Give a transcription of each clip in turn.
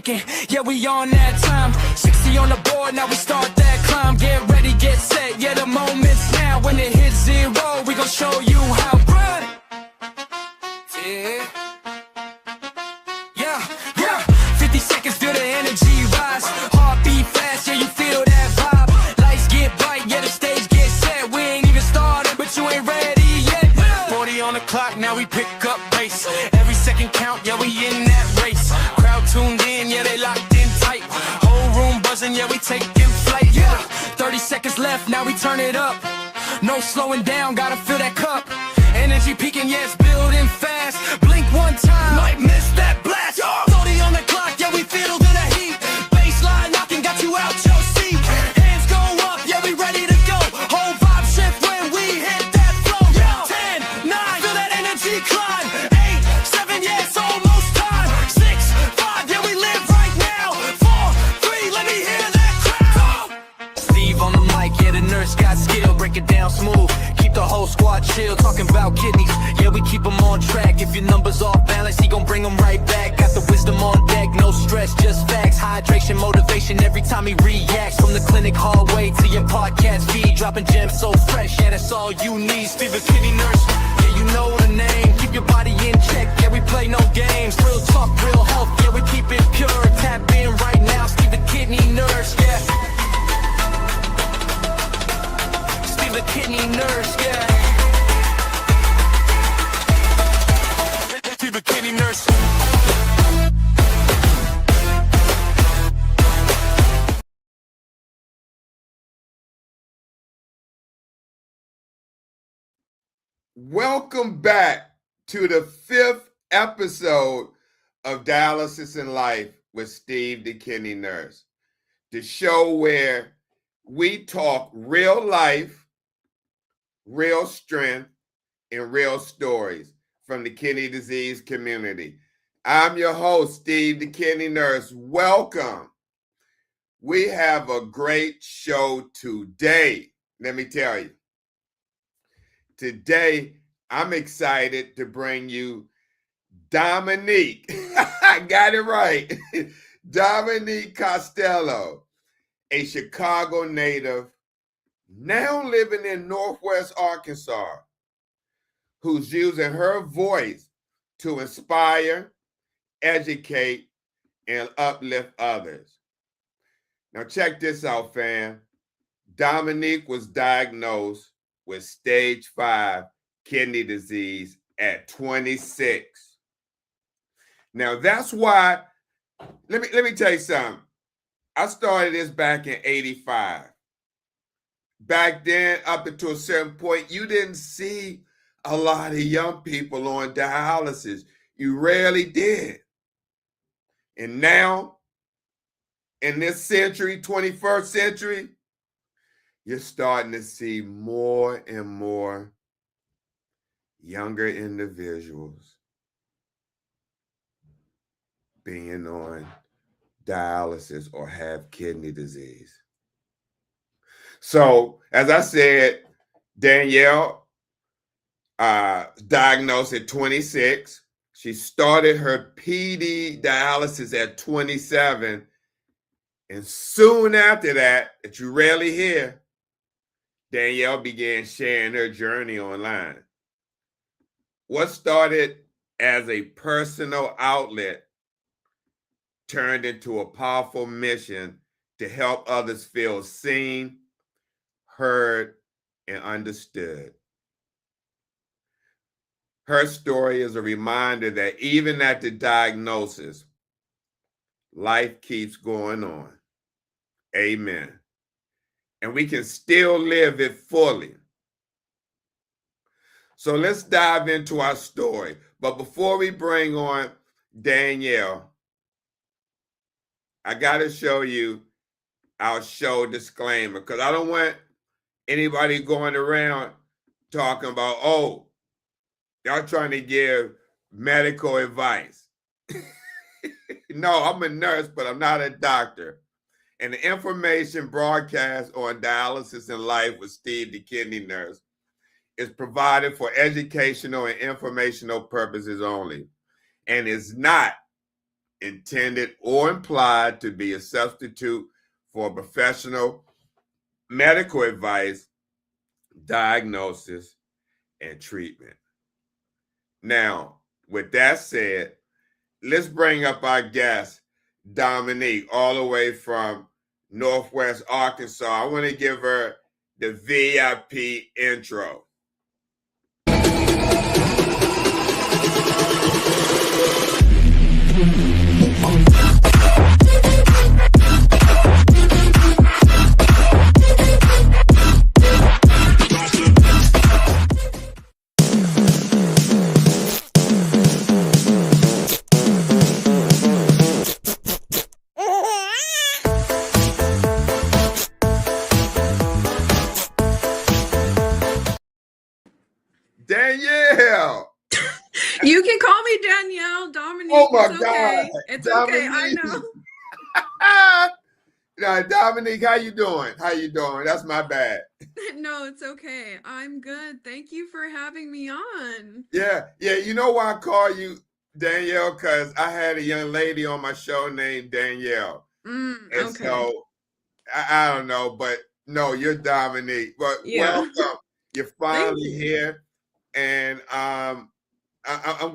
Yeah, we on that time. 60 on the board, now we start that climb. Get ready, get set, yeah, the moment's now. When it hits zero, we gon' show you how. Run! Yeah. Yeah. 50 seconds, feel the energy rise. Heartbeat fast, yeah, you feel that vibe. Lights get bright, yeah, the stage gets set. We ain't even started, but you ain't ready yet. 40 on the clock, now we pick up pace. Every second count, yeah, we in that race. Crowd tuned in, yeah, they locked in tight. Whole room buzzing, yeah, we taking flight. Yeah, 30 seconds left, now we turn it up. No slowing down, gotta fill that cup. Energy peaking, yeah, it's building fast. Blink one time, might miss that blast. 40 on the clock, yeah, we feel the heat. Baseline knocking, got you out your seat. Hands go up, yeah, we ready to go. Whole vibe shift when we hit that flow. 10, 9, feel that energy climb. 8, 7, yeah, it's almost time. 6, 5, yeah, we live right now. 4, 3, let me hear that crowd. Steve on the mic, yeah, the nurse got skill. Break it down smooth, keep the whole squad chill. Talking about kidneys, yeah, we keep them on track. If your numbers off balance, he gon' bring them right back. Got the wisdom on deck, no stress, just facts. Hydration, motivation every time he reacts. From the clinic hallway to your podcast feed, dropping gems so fresh, yeah, that's all you need. Stevethekidneynurse, yeah, you know the name. Keep your body in check, yeah, we play no games. Real talk, real health, yeah, we keep it pure. Tap in right now, Stevethekidneynurse, yeah. Stevethekidneynurse, yeah. Stevethekidneynurse. Welcome back to the 5th episode of Dialysis in Life with Stevethekidneynurse, the show where we talk real life, real strength, and real stories from the kidney disease community. I'm your host, Stevethekidneynurse. Welcome. We have a great show today. Let me tell you. Today, I'm excited to bring you Dominique. I got it right. Dominique Costello, a Chicago native, now living in Northwest Arkansas, who's using her voice to inspire, educate, and uplift others. Now check this out, fam. Dominique was diagnosed with stage 5 kidney disease at 26. Now that's why, let me tell you something. I started this back in 85. Back then, up until a certain point, you didn't see a lot of young people on dialysis. You rarely did. And now, in this century, 21st century, you're starting to see more and more younger individuals being on dialysis or have kidney disease. So, as I said, Danielle diagnosed at 26. She started her PD dialysis at 27. And soon after that you rarely hear, Danielle began sharing her journey online. What started as a personal outlet turned into a powerful mission to help others feel seen, heard, and understood. Her story is a reminder that even at the diagnosis, life keeps going on. Amen. And we can still live it fully. So let's dive into our story. But before we bring on Danielle, I got to show you our show disclaimer, because I don't want anybody going around talking about, oh, y'all trying to give medical advice. No, I'm a nurse, but I'm not a doctor. And the information broadcast on Dialysis in Life with Stevethekidneynurse is provided for educational and informational purposes only, and is not intended or implied to be a substitute for professional medical advice, diagnosis, and treatment. Now, with that said, let's bring up our guest, Dominique, all the way from Northwest Arkansas. I want to give her the VIP intro. Danielle. You can call me Danielle, Dominique. Oh my it's God. Okay. It's Dominique. okay. I know. Now, Dominique, how you doing? How you doing? That's my bad. No, it's okay. I'm good. Thank you for having me on. Yeah. You know why I call you Danielle? Because I had a young lady on my show named Danielle. And okay. so I don't know, but no, you're Dominique. But Yeah. welcome. You're finally here. And I'm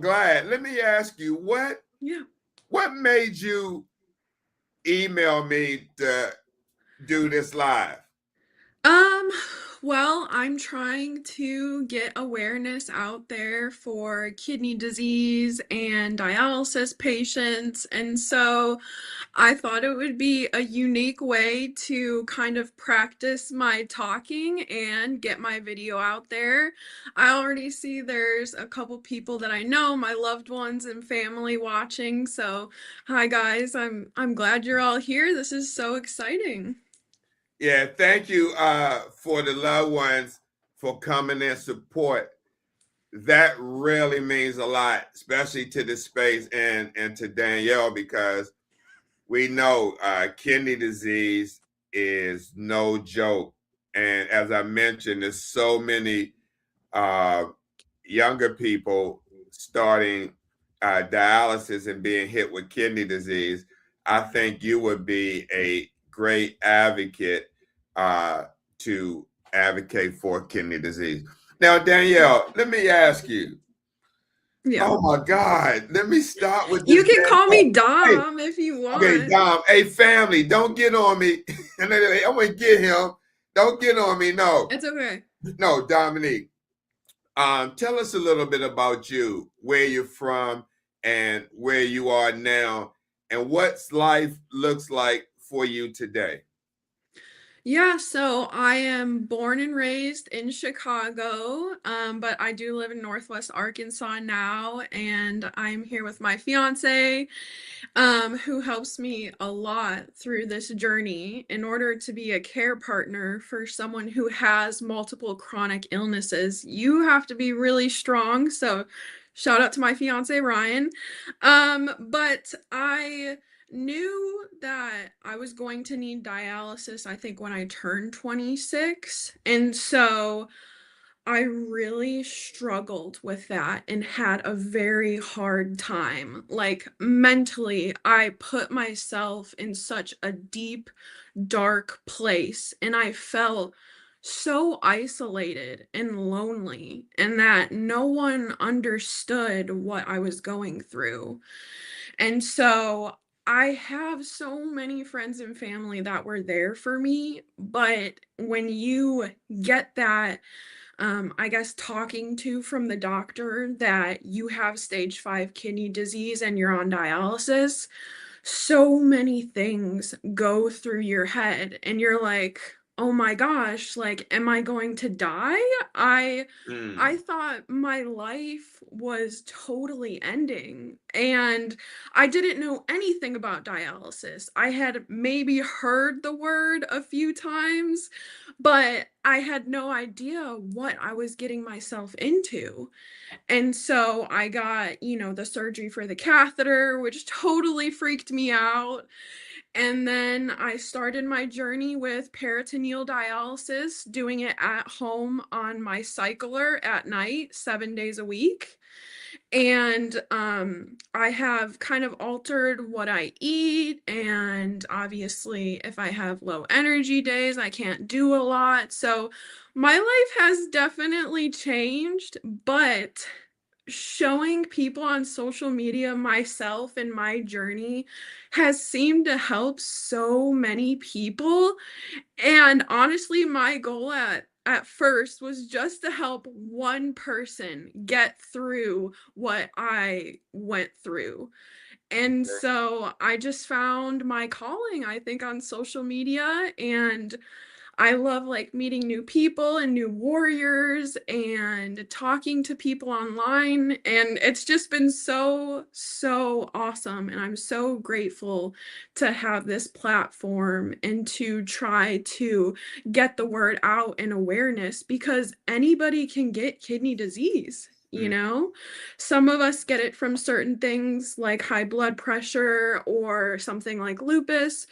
glad. Let me ask you, what made you email me to do this live? Well, I'm trying to get awareness out there for kidney disease and dialysis patients, and so I thought it would be a unique way to kind of practice my talking and get my video out there. I already see there's a couple people that I know, my loved ones and family watching, so hi guys, I'm glad you're all here. This is so exciting. Yeah, thank you for the loved ones for coming in support. That really means a lot, especially to this space and to Danielle, because we know kidney disease is no joke. And as I mentioned, there's so many younger people starting dialysis and being hit with kidney disease. I think you would be a great advocate to advocate for kidney disease. Now, Danielle, let me ask you. Yeah. Oh my God. Let me start with this. You can call me Dom if you want. Okay, Dom. Hey, family, don't get on me. I'm gonna get him. Don't get on me. No. It's okay. No, Dominique. Tell us a little bit about you, where you're from, and where you are now, and what's life looks like for you today. Yeah, so I am born and raised in Chicago, but I do live in Northwest Arkansas now, and I'm here with my fiance, who helps me a lot through this journey in order to be a care partner for someone who has multiple chronic illnesses. You have to be really strong, so shout out to my fiance, Ryan. But I knew that I was going to need dialysis, I think, when I turned 26. And so I really struggled with that and had a very hard time. Like mentally, I put myself in such a deep, dark place, and I felt so isolated and lonely, and that no one understood what I was going through. And so I have so many friends and family that were there for me, but when you get that, I guess, talking to from the doctor that you have stage 5 kidney disease and you're on dialysis, so many things go through your head and you're like, oh my gosh, like, am I going to die? I thought my life was totally ending, and I didn't know anything about dialysis. I had maybe heard the word a few times, but I had no idea what I was getting myself into. And so I got, the surgery for the catheter, which totally freaked me out. And then I started my journey with peritoneal dialysis, doing it at home on my cycler at night, 7 days a week. And I have kind of altered what I eat, and obviously if I have low energy days, I can't do a lot. So my life has definitely changed, but showing people on social media myself and my journey has seemed to help so many people. And honestly, my goal at first was just to help one person get through what I went through. And so I just found my calling, I think, on social media, and I love like meeting new people and new warriors and talking to people online. And it's just been so, so awesome. And I'm so grateful to have this platform and to try to get the word out and awareness, because anybody can get kidney disease. You Mm. know, some of us get it from certain things like high blood pressure or something like lupus,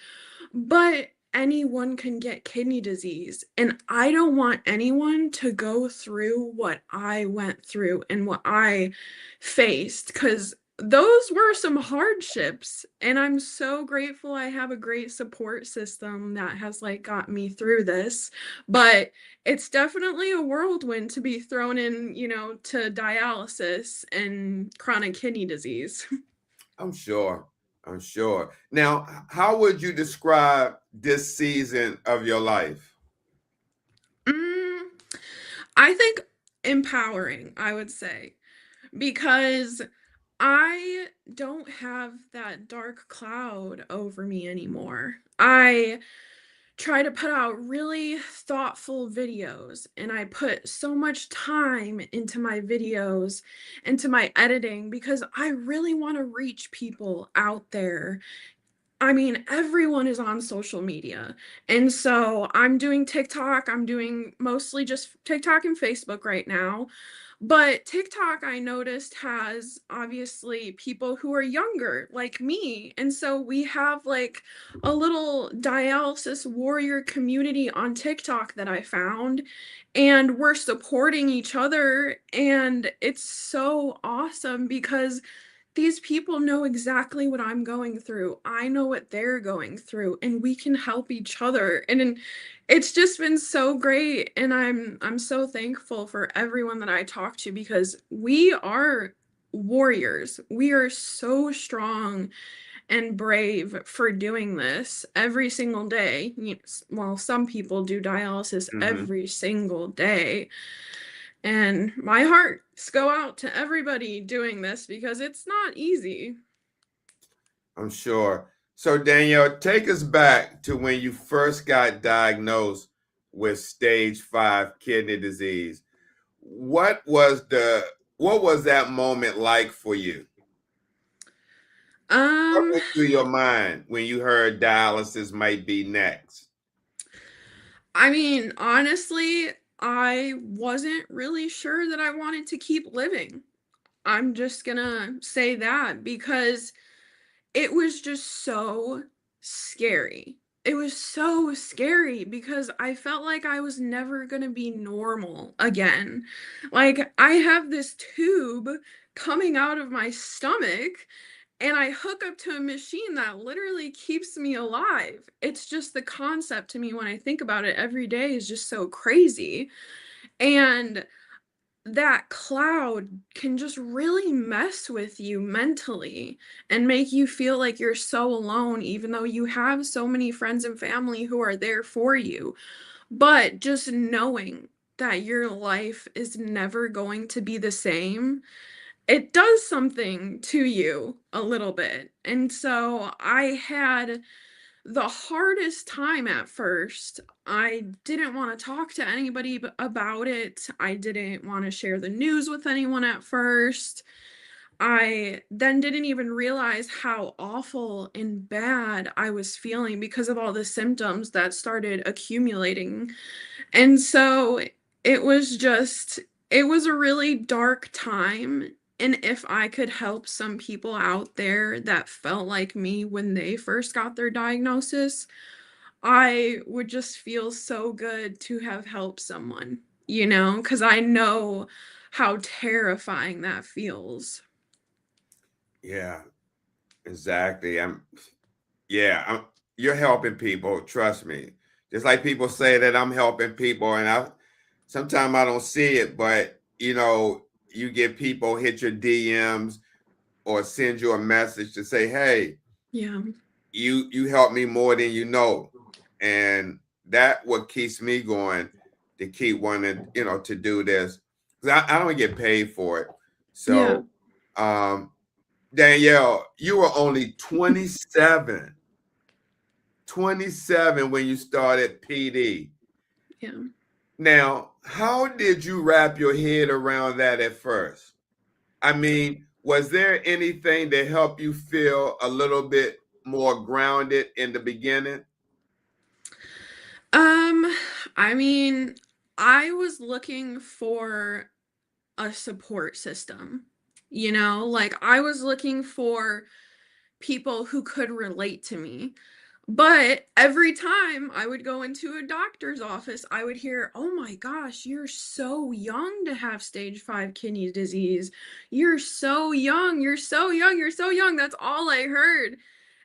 but anyone can get kidney disease. And I don't want anyone to go through what I went through and what I faced, because those were some hardships. And I'm so grateful I have a great support system that has like got me through this. But it's definitely a whirlwind to be thrown in, to dialysis and chronic kidney disease. I'm sure. I'm sure. Now, how would you describe this season of your life? Mm, I think empowering, I would say, because I don't have that dark cloud over me anymore. I try to put out really thoughtful videos, and I put so much time into my videos, into my editing, because I really want to reach people out there. I mean, everyone is on social media. And so I'm doing TikTok. I'm doing mostly just TikTok and Facebook right now. But TikTok, I noticed, has obviously people who are younger, like me. And so we have like a little dialysis warrior community on TikTok that I found. And we're supporting each other. And it's so awesome because these people know exactly what I'm going through. I know what they're going through, and we can help each other. And it's just been so great, and I'm so thankful for everyone that I talk to, because we are warriors. We are so strong and brave for doing this every single day. Well, some people do dialysis Hmm. every single day. And my hearts go out to everybody doing this because it's not easy. I'm sure. So, Danielle, take us back to when you first got diagnosed with stage 5 kidney disease. What was the what was that moment like for you? What Um, went through your mind when you heard dialysis might be next? I mean, honestly, I wasn't really sure that I wanted to keep living. I'm just gonna say that, because it was just so scary. It was so scary because I felt like I was never gonna be normal again. Like, I have this tube coming out of my stomach, and I hook up to a machine that literally keeps me alive. It's just the concept to me when I think about it every day is just so crazy. And that cloud can just really mess with you mentally and make you feel like you're so alone, even though you have so many friends and family who are there for you. But just knowing that your life is never going to be the same, it does something to you a little bit. And so I had the hardest time at first. I didn't want to talk to anybody about it. I didn't want to share the news with anyone at first. I then didn't even realize how awful and bad I was feeling because of all the symptoms that started accumulating. And so it was a really dark time. And if I could help some people out there that felt like me when they first got their diagnosis, I would just feel so good to have helped someone, because I know how terrifying that feels. Yeah, exactly. You're helping people, trust me. Just like people say that I'm helping people, and sometimes I don't see it, but you get people hit your DMs or send you a message to say, "Hey, Yeah. you helped me more than you know," and that what keeps me going to keep wanting, to do this. 'Cause I don't get paid for it, Yeah. so um, Danielle, you were only 27 when you started PD. Yeah. Now, how did you wrap your head around that at first? I mean, was there anything that helped you feel a little bit more grounded in the beginning? Um, I mean, I was looking for a support system. Like I was looking for people who could relate to me. But every time I would go into a doctor's office, I would hear, "Oh my gosh, you're so young to have stage 5 kidney disease. You're so young. You're so young. You're so young." That's all I heard.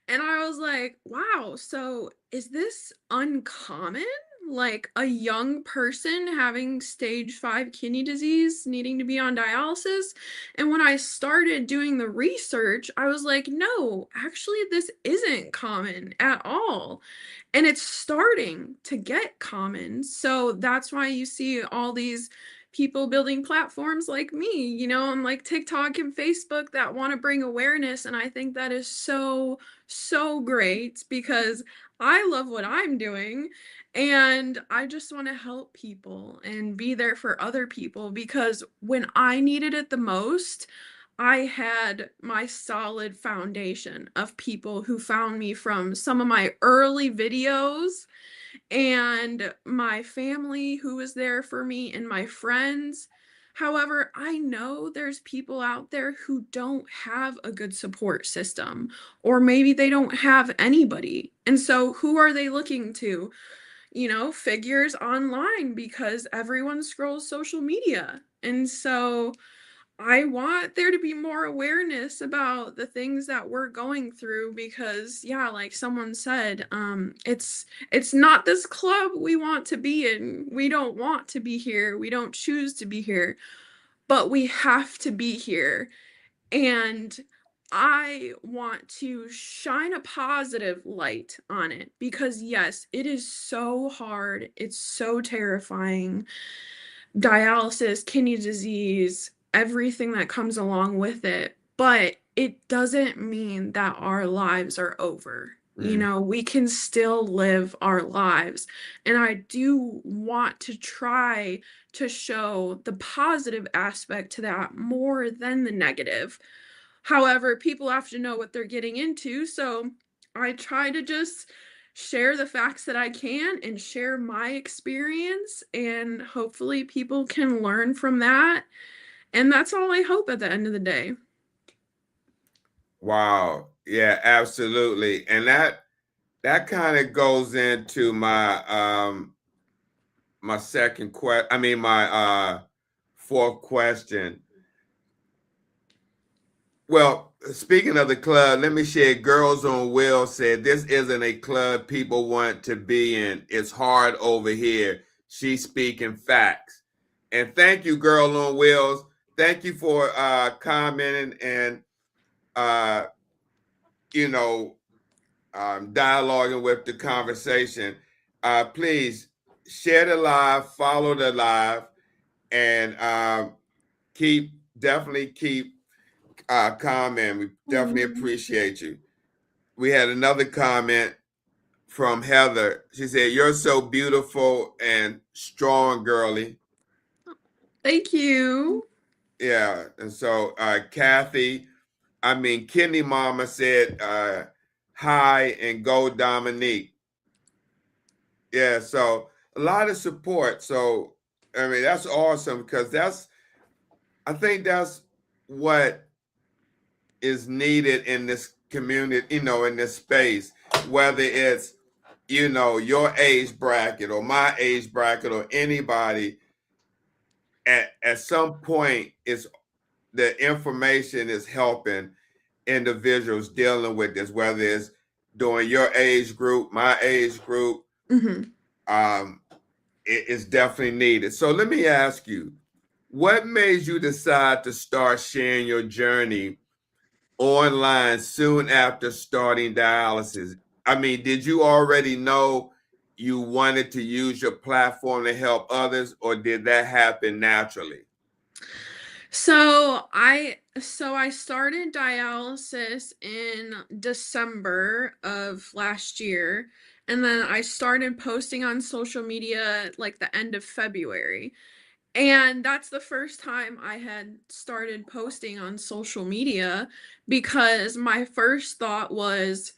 And I was like, wow, so is this uncommon? Like a young person having stage 5 kidney disease, needing to be on dialysis? And when I started doing the research, I was like, no, actually, this isn't common at all. And it's starting to get common. So that's why you see all these people building platforms like me, on like TikTok and Facebook that want to bring awareness. And I think that is so, so great because I love what I'm doing and I just want to help people and be there for other people because when I needed it the most, I had my solid foundation of people who found me from some of my early videos and my family who was there for me and my friends. However, I know there's people out there who don't have a good support system, or maybe they don't have anybody. And so, who are they looking to? Figures online because everyone scrolls social media. And so, I want there to be more awareness about the things that we're going through because yeah, like someone said, it's not this club we want to be in. We don't want to be here. We don't choose to be here, but we have to be here. And I want to shine a positive light on it because yes, it is so hard. It's so terrifying, dialysis, kidney disease, everything that comes along with it. But it doesn't mean that our lives are over. Mm. We can still live our lives. And I do want to try to show the positive aspect to that more than the negative. However, people have to know what they're getting into. So I try to just share the facts that I can and share my experience, and hopefully people can learn from that. And that's all I hope at the end of the day. Wow. Yeah, absolutely. And that kind of goes into my second question. I mean my fourth question. Well, speaking of the club, let me share. Girls on Wheels said this isn't a club people want to be in. It's hard over here. She's speaking facts. And thank you, Girl on Wheels. Thank you for commenting and uh, you know dialoguing with the conversation. Please share the live, follow the live, and definitely keep comment. We definitely Mhm. appreciate you. We had another comment from Heather. She said, "You're so beautiful and strong, girly." Thank you. Yeah. And so Kathy, Kidney Mama said, hi and go Dominique. Yeah. So a lot of support. So, that's awesome because I think that's what is needed in this community, in this space, whether it's, your age bracket or my age bracket or anybody, at some point, it's the information is helping. individuals dealing with this, whether it's during your age group, my age group. It's definitely needed. So let me ask you, what made you decide to start sharing your journey online soon after starting dialysis? I mean, did you already know you wanted to use your platform to help others, or did that happen naturally? So I started dialysis in December of last year, and then I started posting on social media like the end of February. And that's the first time I had started posting on social media because my first thought was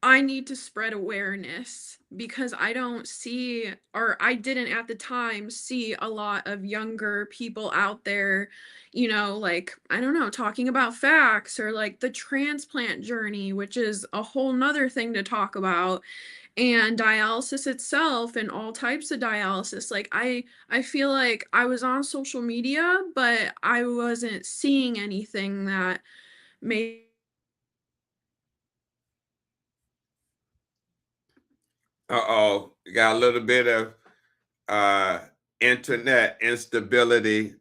I need to spread awareness because I don't see, or I didn't at the time see a lot of younger people out there, like, I don't know, talking about facts or like the transplant journey, which is a whole nother thing to talk about, and dialysis itself and all types of dialysis. Like I feel like I was on social media, but I wasn't seeing anything that made. Uh-oh, you got a little bit of uh, internet instability.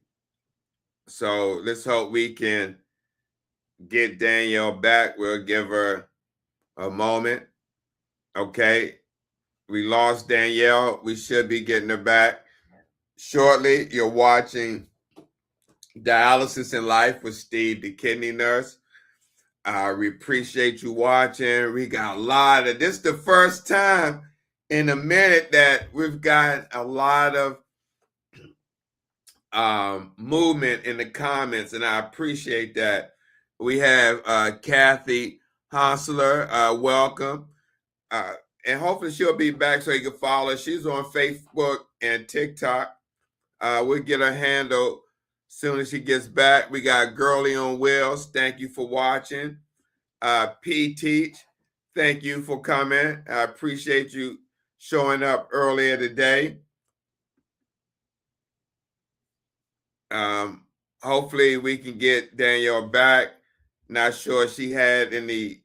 So let's hope we can get Danielle back. We'll give her a moment. Okay. We lost Danielle. We should be getting her back shortly. You're watching Dialysis in Life with Steve, the kidney nurse. We appreciate you watching. We got a lot of this is the first time in a minute that we've got a lot of movement in the comments, and I appreciate that. We have Kathy Hostler, welcome. And hopefully she'll be back so you can follow her. She's on Facebook and TikTok. We'll get her handle soon as she gets back. We got Girly on Wheels. Thank you for watching. P Teach, thank you for coming. I appreciate you showing up earlier today. Hopefully we can get Danielle back. Not sure she had any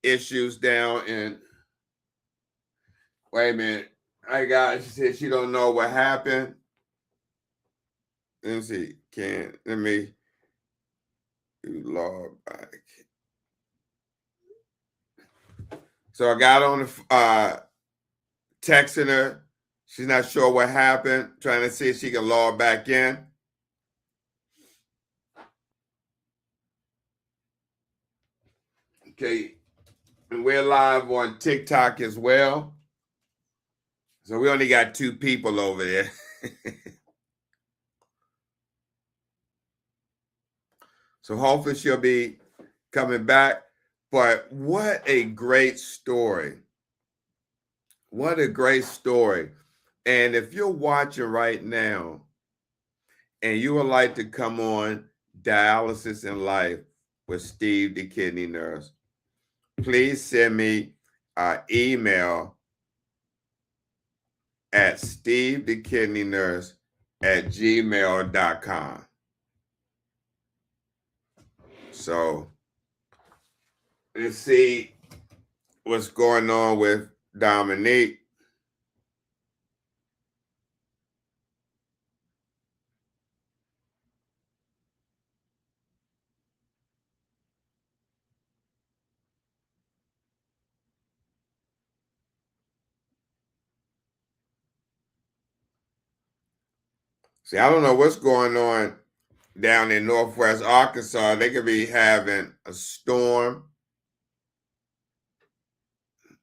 issues down in. Wait a minute. She said she don't know what happened. Let me see. Let me log back. So I got on the texting her. She's not sure what happened. Trying to see if she can log back in. Okay. And we're live on TikTok as well. So we only got 2 people over there. So hopefully she'll be coming back. But what a great story. What a great story. And if you're watching right now and you would like to come on Dialysis in Life with Steve, the kidney nurse, please send me an email at stevethekidneynurse@gmail.com. So let's see what's going on with Dominique. See, I don't know what's going on down in Northwest Arkansas. They could be having a storm.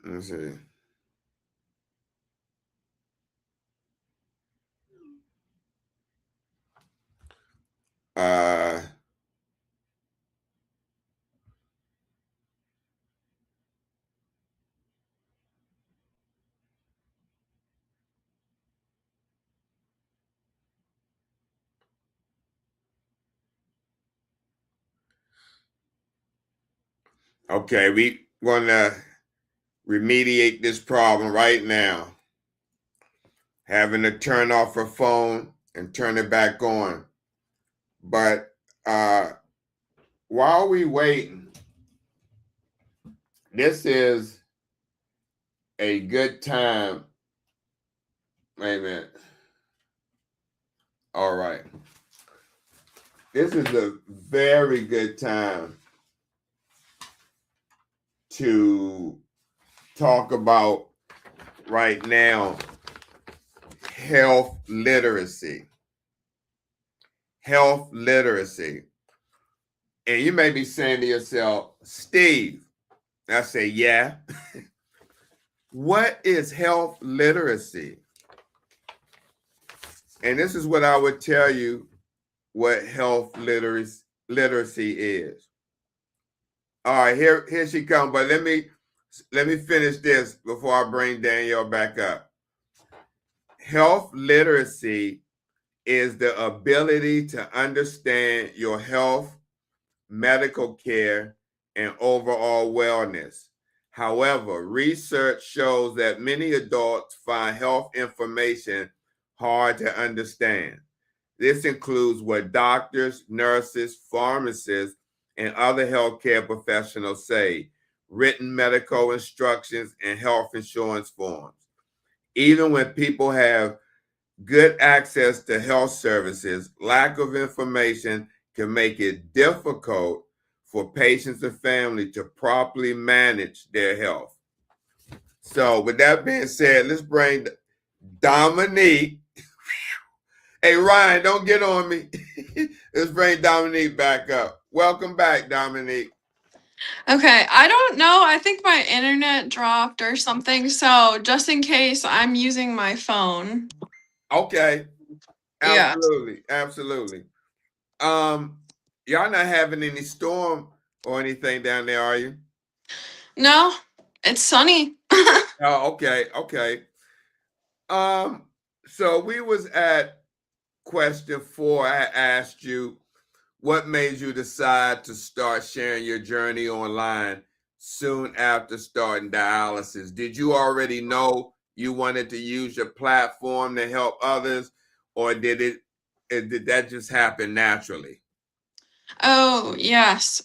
Let's see. Uh, okay, we want to remediate this problem right now. Having to turn off her phone and turn it back on. But while we waiting, this is a good time. Wait a minute. All right. This is a very good time to talk about right now health literacy. Health literacy. And you may be saying to yourself, Steve, I say, yeah. What is health literacy? And this is what I would tell you what health literacy is. All right, here she comes. But let me finish this before I bring Danielle back up. Health literacy is the ability to understand your health, medical care, and overall wellness. However, research shows that many adults find health information hard to understand. This includes what doctors, nurses, pharmacists, and other healthcare professionals say, written medical instructions, and health insurance forms. Even when people have good access to health services, lack of information can make it difficult for patients and family to properly manage their health. So with that being said, let's bring Dominique. Hey, Ryan, don't get on me. Let's bring Dominique back up. Welcome back, Dominique. Okay, I don't know. I think my internet dropped or something. So just in case, I'm using my phone. Okay. Yeah. Absolutely. Absolutely. Y'all not having any storm or anything down there, are you? No, it's sunny. Oh, okay. Okay. So we was at question 4. I asked you what made you decide to start sharing your journey online soon after starting dialysis. Did you already know you wanted to use your platform to help others, or did that just happen naturally? Oh, yes.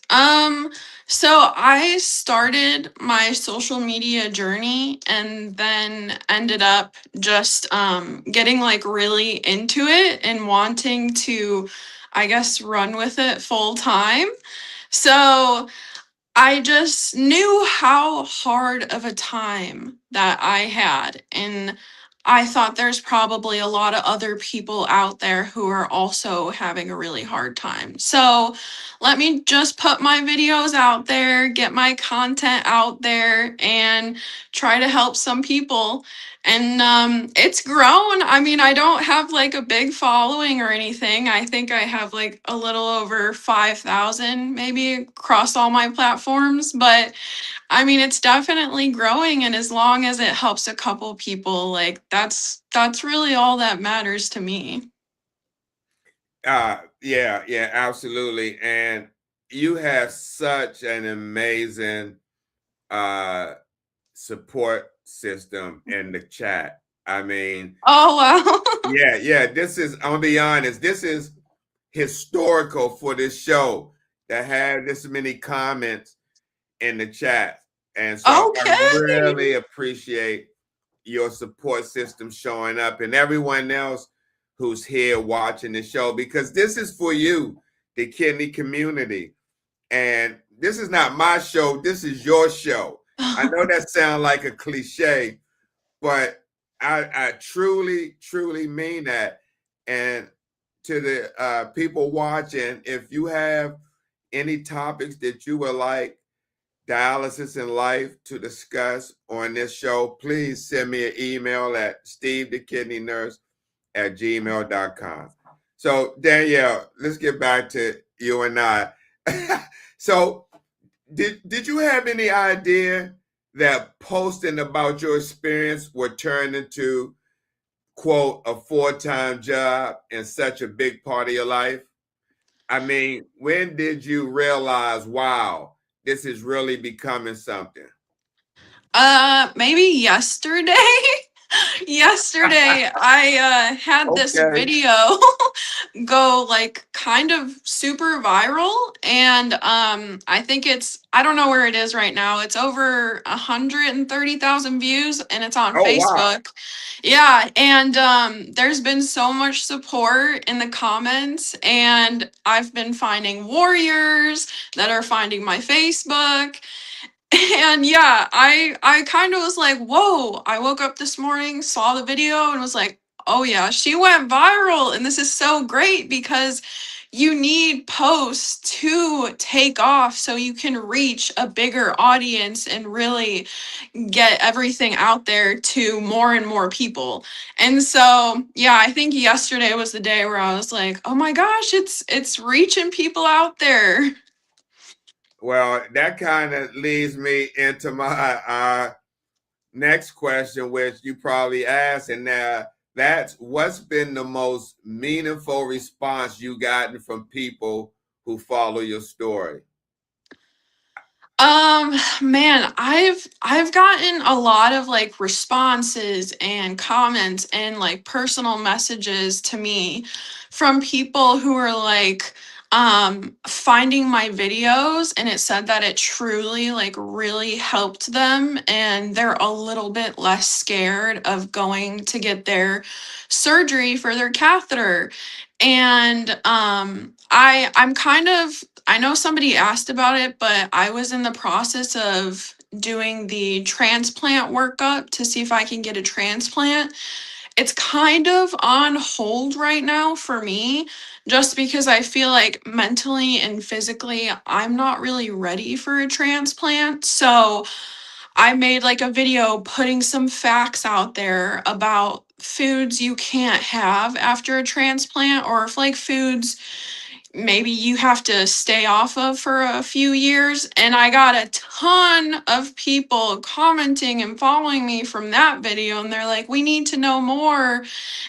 So I started my social media journey and then ended up just getting like really into it and wanting to, I guess, run with it full time. So I just knew how hard of a time that I had. And I thought there's probably a lot of other people out there who are also having a really hard time. So let me just put my videos out there, get my content out there, and try to help some people. And it's grown. I mean, I don't have like a big following or anything. I think I have like a little over 5,000 maybe across all my platforms. But I mean, it's definitely growing. And as long as it helps a couple people, like that's really all that matters to me. Yeah, absolutely. And you have such an amazing support system in the chat. I mean, Oh, wow. yeah, this is, I'm gonna be honest, this is historical for this show to have this many comments in the chat. And so I Okay. really appreciate your support system showing up and everyone else who's here watching the show, because this is for you, the kidney community. And this is not my show, this is your show. I know that sounds like a cliche, but I truly, truly mean that. And to the people watching, if you have any topics that you would like dialysis and life to discuss on this show, please send me an email at stevethekidneynurse@gmail.com. So Danielle, let's get back to you and I. So did you have any idea that posting about your experience would turn into, quote, a full-time job and such a big part of your life? I mean, when did you realize, wow, this is really becoming something? Maybe yesterday. Yesterday, I had this Okay. video go like kind of super viral, and I think I don't know where it is right now. It's over 130,000 views, and it's on Oh, wow. Facebook. Yeah, and there's been so much support in the comments, and I've been finding warriors that are finding my Facebook. And yeah, I kind of was like, whoa. I woke up this morning, saw the video, and was like, oh yeah, she went viral. And this is so great because you need posts to take off so you can reach a bigger audience and really get everything out there to more and more people. And so, yeah, I think yesterday was the day where I was like, oh my gosh, it's reaching people out there. Well, that kind of leads me into my next question, which you probably asked, and that's what's been the most meaningful response you gotten from people who follow your story? Man, I've gotten a lot of like responses and comments and like personal messages to me from people who are like finding my videos, and it said that it truly like really helped them, and they're a little bit less scared of going to get their surgery for their catheter. And I'm kind of, I know somebody asked about it, but I was in the process of doing the transplant workup to see if I can get a transplant. It's kind of on hold right now for me, just because I feel like mentally and physically I'm not really ready for a transplant. So I made like a video putting some facts out there about foods you can't have after a transplant, or if like foods maybe you have to stay off of for a few years. And I got a ton of people commenting and following me from that video, and they're like, we need to know more.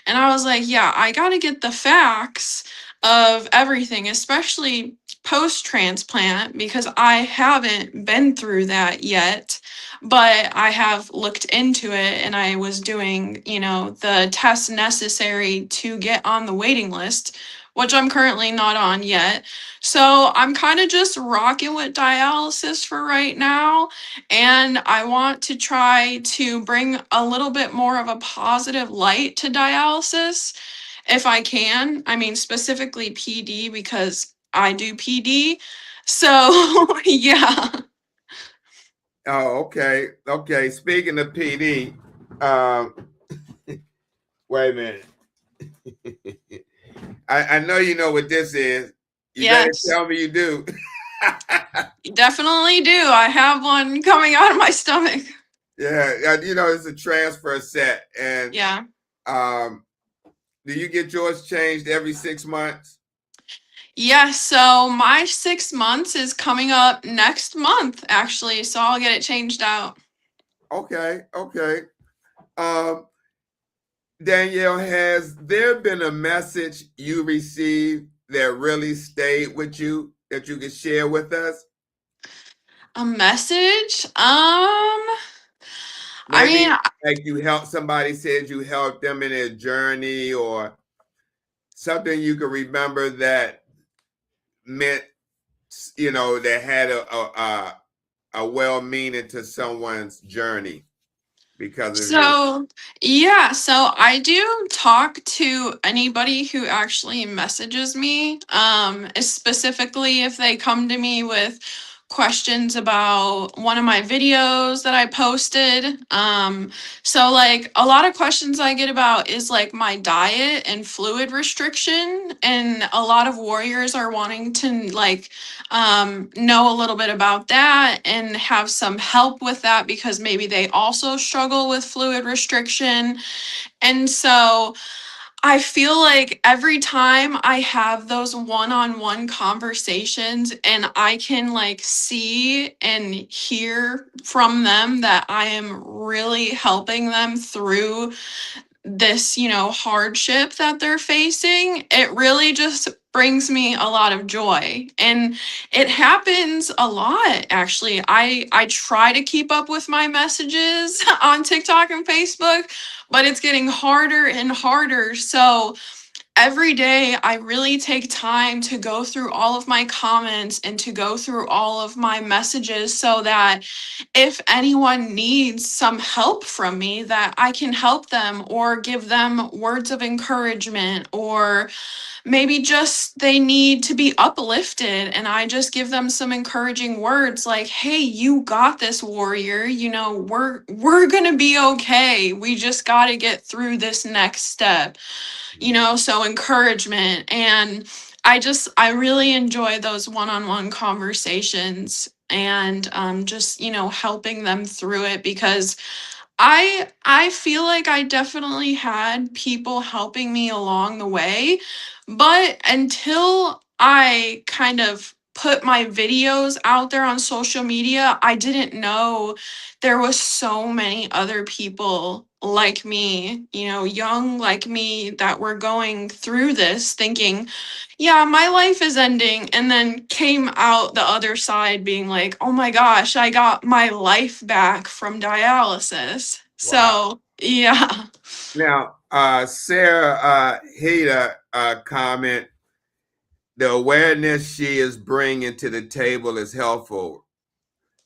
And I was like, yeah, I got to get the facts of everything, especially post transplant, because I haven't been through that yet. But I have looked into it, and I was doing, the tests necessary to get on the waiting list, which I'm currently not on yet. So I'm kind of just rocking with dialysis for right now. And I want to try to bring a little bit more of a positive light to dialysis if I can. I mean, specifically PD, because I do PD. So, yeah. Oh, okay. Okay. Speaking of PD, um, wait a minute. I know you know what this is. You better Yes, tell me you do. definitely do. I have one coming out of my stomach. Yeah, it's a transfer set. And Yeah. um, do you get yours changed every 6 months? Yeah, so my 6 months is coming up next month, actually. So I'll get it changed out. Okay, okay. Um, Danielle, has there been a message you received that really stayed with you that you could share with us? A message? I Maybe mean, like you helped somebody said you helped them in their journey, or something you could remember that meant, that had a well meaning to someone's journey because of your. so yeah, so I do talk to anybody who actually messages me, specifically if they come to me with questions about one of my videos that I posted. So like a lot of questions I get about is like my diet and fluid restriction, and a lot of warriors are wanting to like know a little bit about that and have some help with that because maybe they also struggle with fluid restriction. And so I feel like every time I have those one-on-one conversations and I can like see and hear from them that I am really helping them through this, hardship that they're facing, it really just brings me a lot of joy, and it happens a lot. Actually, I try to keep up with my messages on TikTok and Facebook, but it's getting harder and harder. So every day I really take time to go through all of my comments and to go through all of my messages, so that if anyone needs some help from me, that I can help them or give them words of encouragement, or maybe just they need to be uplifted and I just give them some encouraging words like, hey, you got this, warrior. We're going to be okay. We just got to get through this next step. So encouragement. And I really enjoy those one-on-one conversations, and just helping them through it, because I feel like I definitely had people helping me along the way, but until I kind of put my videos out there on social media, I didn't know there was so many other people like me, young like me, that were going through this thinking, yeah, my life is ending, and then came out the other side being like, oh my gosh, I got my life back from dialysis. Wow. So, yeah. Now, Sarah Hader comment, the awareness she is bringing to the table is helpful,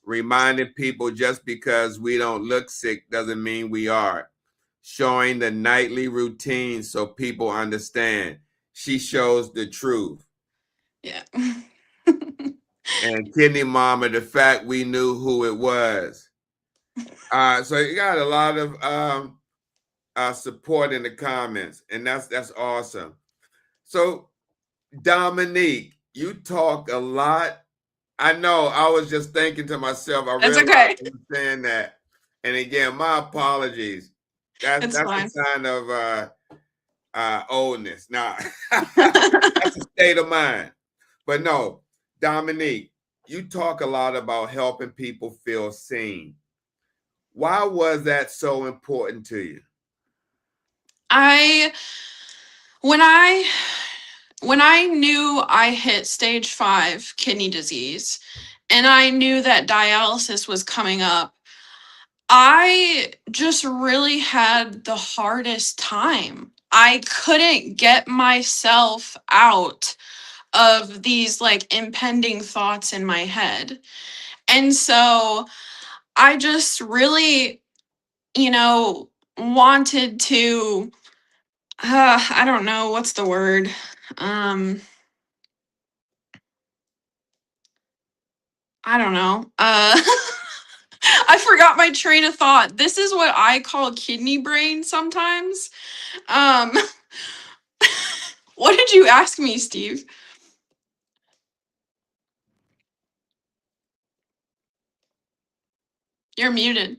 reminding people just because we don't look sick doesn't mean we are. Showing the nightly routine so people understand. She shows the truth. Yeah. And Kidney Mama, the fact we knew who it was. So you got a lot of support in the comments, and that's awesome. So Dominique, you talk a lot. I know. I was just thinking to myself. I It's realized okay. you were saying that, and again, my apologies. It's That's fine. a sign of oldness. Now, that's a state of mind. But no, Dominique, you talk a lot about helping people feel seen. Why was that so important to you? I when I when I knew I hit stage 5 kidney disease, and I knew that dialysis was coming up, I just really had the hardest time. I couldn't get myself out of these like impending thoughts in my head. And so I just really, wanted to, I don't know, what's the word? Um, I don't know. I forgot my train of thought. This is what I call kidney brain sometimes. Um, what did you ask me, Steve? You're muted.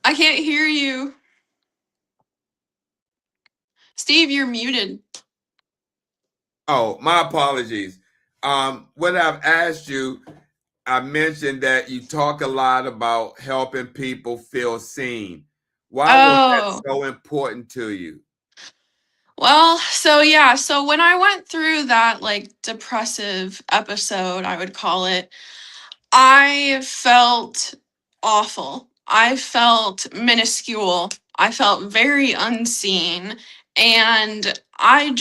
I can't hear you. Steve, you're muted. Oh, my apologies. What I've asked you, I mentioned that you talk a lot about helping people feel seen. Why was that Oh, so important to you? well, so yeah, so when I went through that like depressive episode, I would call it, I felt awful. I felt minuscule. I felt very unseen. And I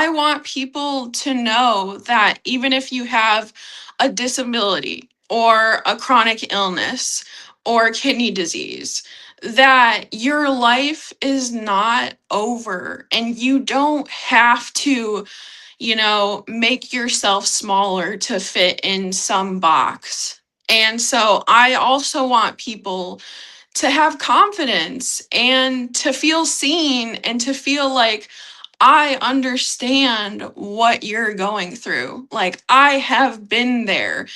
want people to know that even if you have a disability or a chronic illness or kidney disease, that your life is not over, and you don't have to make yourself smaller to fit in some box. And so I also want people to have confidence and to feel seen and to feel like I understand what you're going through. Like, I have been there.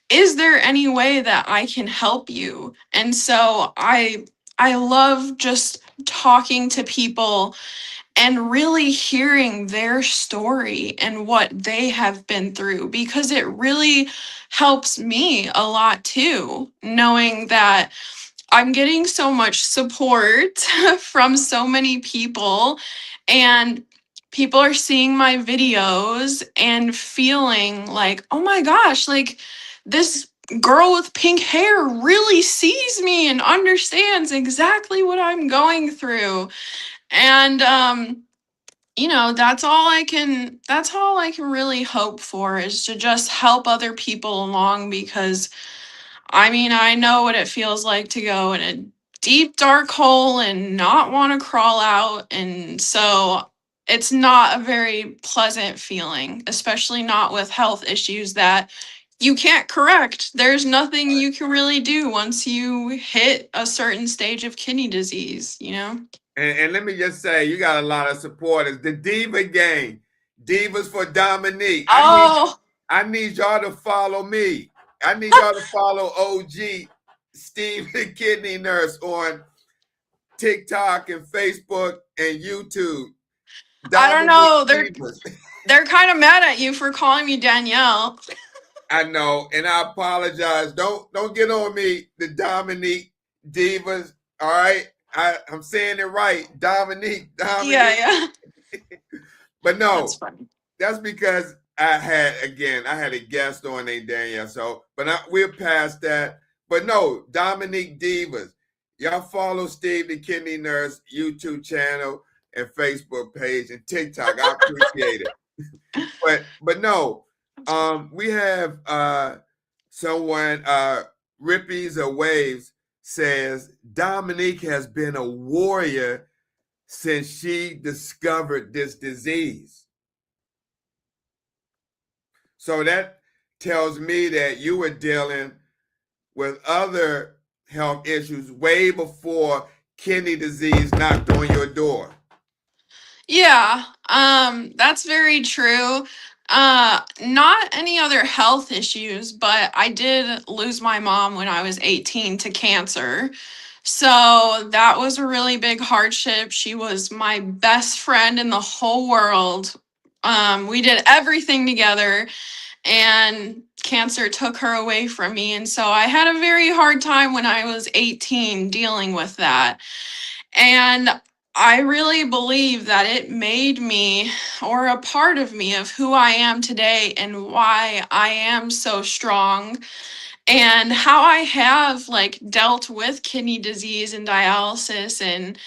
Is there any way that I can help you? And so I love just talking to people and really hearing their story and what they have been through, because it really helps me a lot too, knowing that I'm getting so much support from so many people, and people are seeing my videos and feeling like, oh my gosh, like this girl with pink hair really sees me and understands exactly what I'm going through. And that's all I can really hope for, is to just help other people along, because I mean, I know what it feels like to go in a deep, dark hole and not want to crawl out. And so it's not a very pleasant feeling, especially not with health issues that you can't correct. There's nothing you can really do once you hit a certain stage of kidney disease, you know? And let me just say, you got a lot of supporters. The Diva Gang, Divas for Dominique. Oh, I need y'all to follow me. I need y'all to follow OG Stevethekidneynurse on TikTok and Facebook and YouTube. I don't Dominique know. Divas. They're kind of mad at you for calling me Danielle. I know, and I apologize. Don't get on me, the Dominique Divas. All right, I'm saying it right, Dominique. Yeah. But That's no, funny. that's because I had a guest on named Danielle. So, but we're past that. But no, Dominique Divas. Y'all follow Steve the Kidney Nurse YouTube channel and Facebook page and TikTok. I appreciate it. But no, we have someone Rippies or Waves says Dominique has been a warrior since she discovered this disease. So that tells me that you were dealing with other health issues way before kidney disease knocked on your door. Yeah, that's very true. Not any other health issues, but I did lose my mom when I was 18 to cancer. So that was a really big hardship. She was my best friend in the whole world. We did everything together, and cancer took her away from me. And so I had a very hard time when I was 18 dealing with that. And I really believe that it made me, or a part of me, of who I am today and why I am so strong, and how I have like dealt with kidney disease and dialysis. And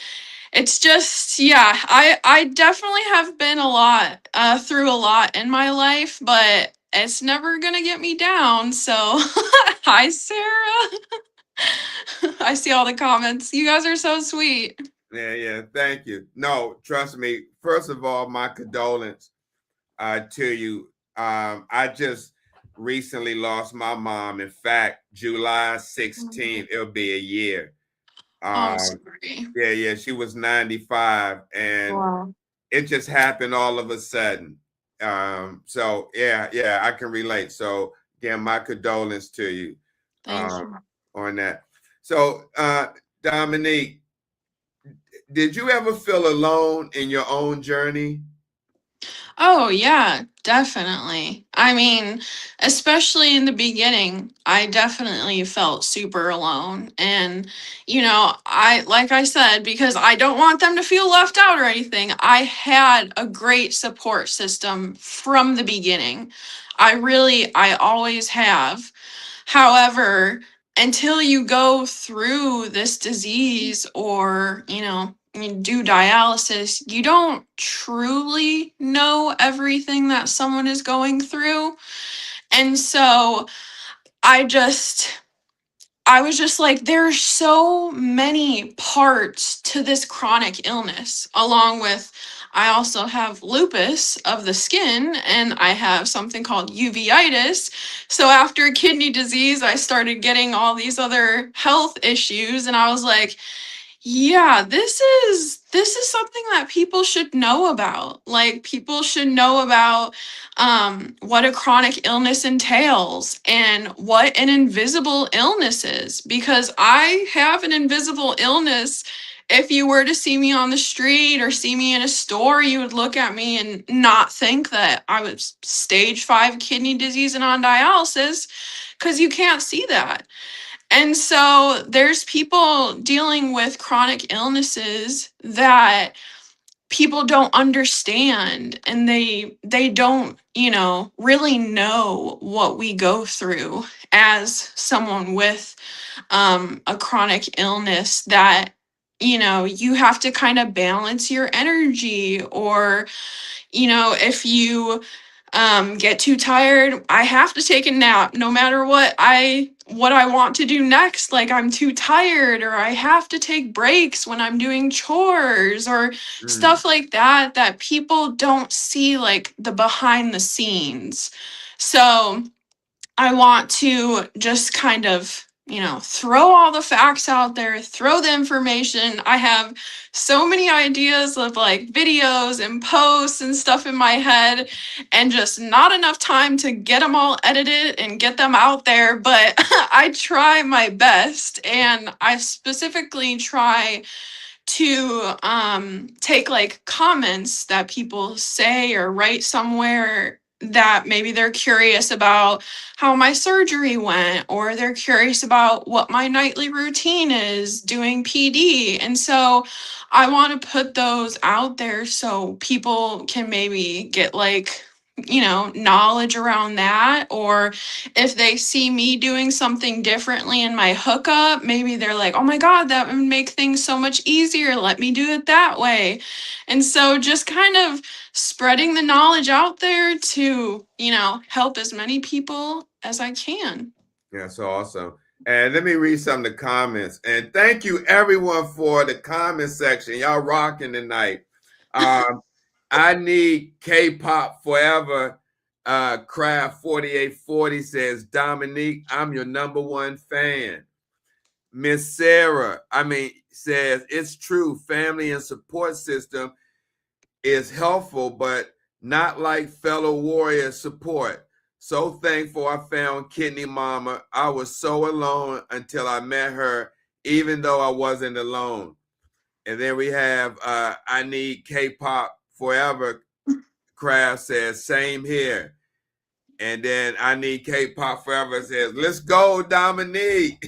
it's just, yeah, I definitely have been through a lot in my life, but it's never gonna get me down. So hi, Sarah. I see all the comments. You guys are so sweet. Yeah, thank you. No, trust me. First of all, my condolence to you. I just recently lost my mom. In fact, July 16th, it'll be a year. Oh, I'm Um, sorry. yeah, she was 95, and Wow. it just happened all of a sudden. So yeah, I can relate. So again, my condolence to you Thank you. on that. So Dominique, did you ever feel alone in your own journey? Oh, yeah, definitely. I mean, especially in the beginning, I definitely felt super alone. And, like I said, because I don't want them to feel left out or anything, I had a great support system from the beginning. I always have. However, until you go through this disease, or, you do dialysis, you don't truly know everything that someone is going through. And so I just I was just like, there's so many parts to this chronic illness, along with I also have lupus of the skin, and I have something called uveitis. So after kidney disease, I started getting all these other health issues, and I was like, yeah, this is something that people should know about. Like, people should know about what a chronic illness entails and what an invisible illness is. Because I have an invisible illness. If you were to see me on the street or see me in a store, you would look at me and not think that I was stage 5 kidney disease and on dialysis, because you can't see that. And so there's people dealing with chronic illnesses that people don't understand, and they don't, really know what we go through as someone with a chronic illness, that you have to kind of balance your energy, or if you get too tired, I have to take a nap no matter what I want to do next. Like, I'm too tired, or I have to take breaks when I'm doing chores, or Mm. stuff like that, that people don't see, like the behind the scenes. So I want to just kind of, throw all the facts out there, throw the information. I have so many ideas of like videos and posts and stuff in my head, and just not enough time to get them all edited and get them out there. But I try my best, and I specifically try to take like comments that people say or write somewhere, that maybe they're curious about how my surgery went, or they're curious about what my nightly routine is doing PD. And so I want to put those out there so people can maybe get like, knowledge around that. Or if they see me doing something differently in my hookup, maybe they're like, oh my God, that would make things so much easier. Let me do it that way. And so just kind of spreading the knowledge out there to, help as many people as I can. That's awesome. And let me read some of the comments. And thank you everyone for the comment section. Y'all rocking tonight. I need K-pop forever. Craft 4840 says, Dominique, I'm your #1 fan. Miss Sarah, says, it's true. Family and support system is helpful, but not like fellow warrior support. So thankful I found Kidney Mama. I was so alone until I met her, even though I wasn't alone. And then we have I need K-pop forever. Craft says, same here. And then I need K-pop forever says, let's go, Dominique.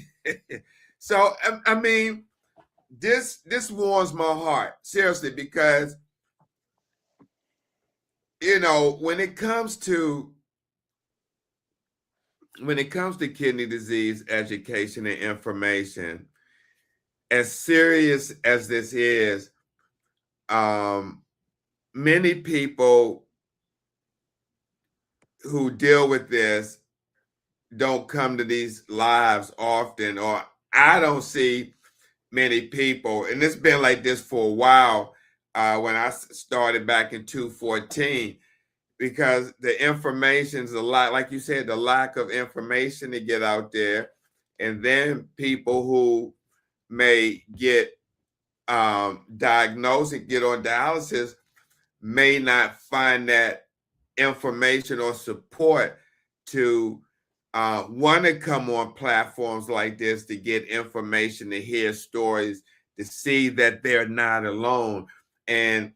So this warms my heart, seriously, because when it comes to kidney disease education and information, as serious as this is, many people who deal with this don't come to these lives often, or I don't see many people, and it's been like this for a while when I started back in 2014, because the information's a lot, like you said, the lack of information to get out there, and then people who may get diagnosed and get on dialysis may not find that information or support to want to come on platforms like this to get information, to hear stories, to see that they're not alone. And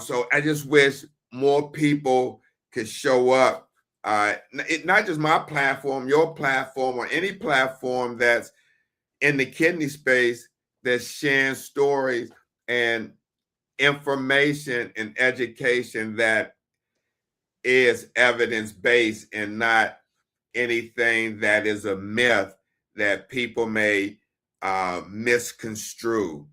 so I just wish more people could show up. Not just my platform, your platform, or any platform that's in the kidney space that's sharing stories and information and education that is evidence-based and not anything that is a myth that people may misconstrue.